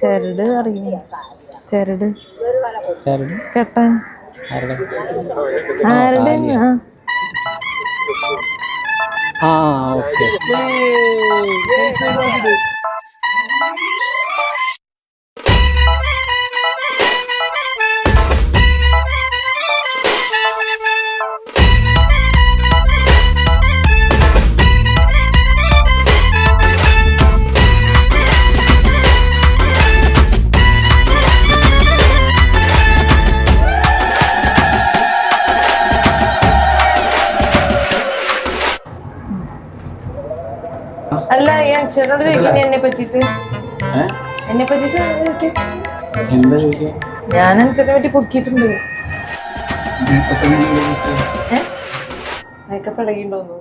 ചരട് അറിയില്ല. ചരട് കെട്ടാൻ ആരുടെ? ഓക്കെ. അല്ല, ഞാൻ ചേട്ടനോട് ചോദിക്കുന്നത് എന്നെ പറ്റിട്ട് ഞാൻ ചേട്ടനെ പറ്റി പൊക്കിയിട്ടുണ്ട്. മേക്കപ്പ് ഇളകിണ്ടോന്നു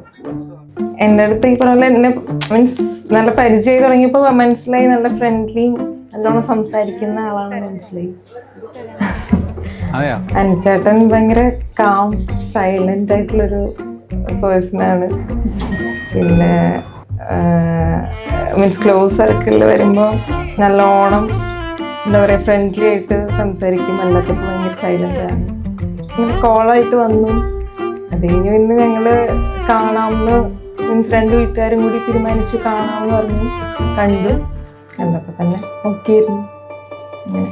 എന്റെ അടുത്ത് ഈ പറഞ്ഞ എന്നെ മീൻസ് നല്ല പരിചയം തുടങ്ങിയപ്പോ മനസ്സിലായി. നല്ല ഫ്രണ്ട്ലി, നല്ലോണം സംസാരിക്കുന്ന ആളാണ് മനസ്സിലായി. അനുചേട്ടൻ ഭയങ്കര കാം സൈലന്റ് ആയിട്ടുള്ളൊരു പേഴ്സണാണ്. പിന്നെ മീൻസ് ക്ലോസ് സർക്കിളിൽ വരുമ്പോൾ നല്ലോണം എന്താ പറയുക ഫ്രണ്ട്ലി ആയിട്ട് സംസാരിക്കും. അല്ലാത്തപ്പോൾ ഭയങ്കര സൈലന്റ് ആണ്. ഇങ്ങനെ കോളായിട്ട് വന്നു. അത് കഴിഞ്ഞ് പിന്നെ ഞങ്ങള് കാണാമെന്ന് മീൻസ് രണ്ട് വീട്ടുകാരും കൂടി തീരുമാനിച്ചു കാണാമെന്ന് പറഞ്ഞു. കണ്ടപ്പോൾ തന്നെ നോക്കിയിരുന്നു. അങ്ങനെ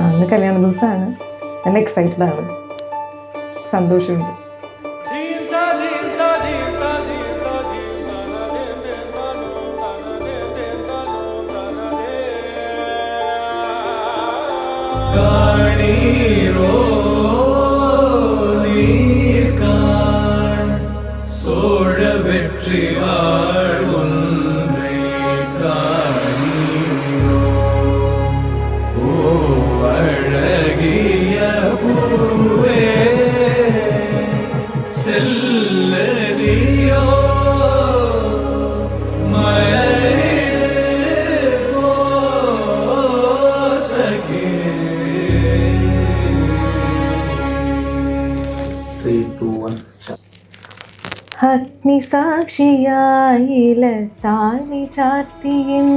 അന്ന് കല്യാണ ദിവസമാണ്. നല്ല എക്സൈറ്റഡ് ആണ്, സന്തോഷമുണ്ട്. சோழ வெற்றி ஒன்றை காணீரோ ஓ அழகிய பூவே செல்லதியோ மலரிடு போ சகே. 3, 2, 1 അഗ്നിസാക്ഷിയായില താലി ചാർത്തിയൻ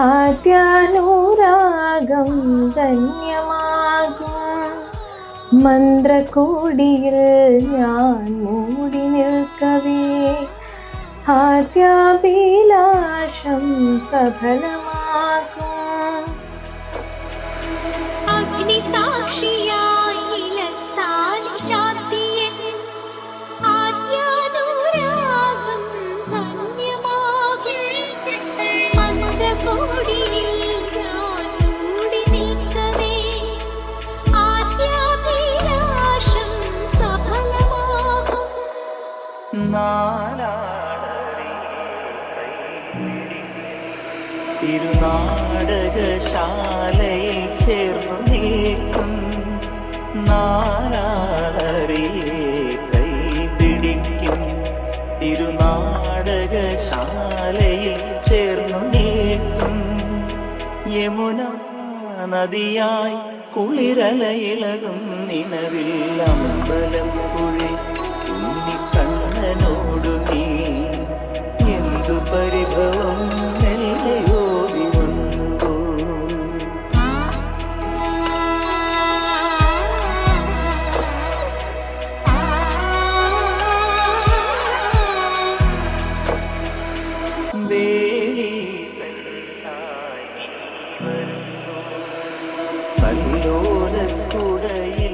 ആദ്യാനുരാഗം ധന്യമാകും മന്ത്രകോടിയിൽ ഞാൻ മൂടി നിൽക്കവേ ആദ്യാഭിലാഷം സഫലമാകും. അഗ്നിസാക്ഷിയായില താലി ചാർത്തിയൻ ആദ്യാനുരാഗം ധന്യമാകും മന്ത്രകോടിയിൽ ഞാൻ മൂടി നിൽക്കവേ ആദ്യാഭിലാഷം സഫലമാകും. തിരുനാടകശാലയിൽ ചേർന്നു നിൽക്കും നാരാളറിയെ കൈപിടിക്കും. തിരുനാടകശാലയിൽ ചേർന്നു നിൽക്കും യമുന നദിയായി കുളിരലയിളകും നിലവിൽ അമ്പലം കുഴി ഉണ്ണിക്കണ്ണനോടു നീ എന്തു പരിഭവം നെല്ലയോതി വന്നു. വേളി പെണ്ണായി വരുന്നു കല്ലോലക്കുടയിൽ